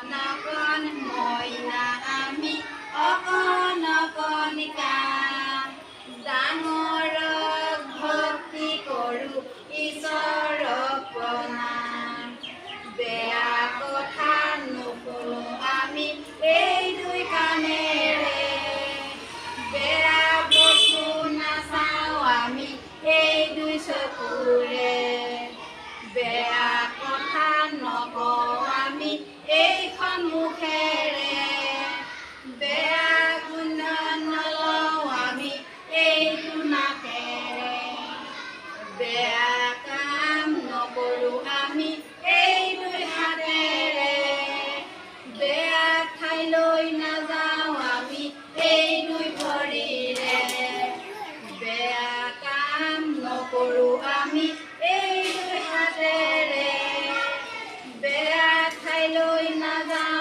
অকণ মইনা আমি অকণ অকণিকা ডাঙৰক ভক্তি কৰোঁ ঈশ্বৰক প্ৰণাম বেয়া কথা নুশুনো আমি এই দুই কাণেৰে বেয়া বস্তু নাচাওঁ আমি এই দুই চকুৰে বেয়া কথা নকওঁ আমি এইখন মুখেৰে বেয়া গুণ নলওঁ আমি এইটো নাকেৰে বেয়া কাম নকৰোঁ আমি এই দুই হাতেৰে বেয়া ঠাইলৈ নাযাওঁ আমি এই দুই ভৰিৰে বেয়া কাম নকৰোঁ আমি এই দুই হাতেৰে বেয়া ঠাইলৈ নাযাওঁ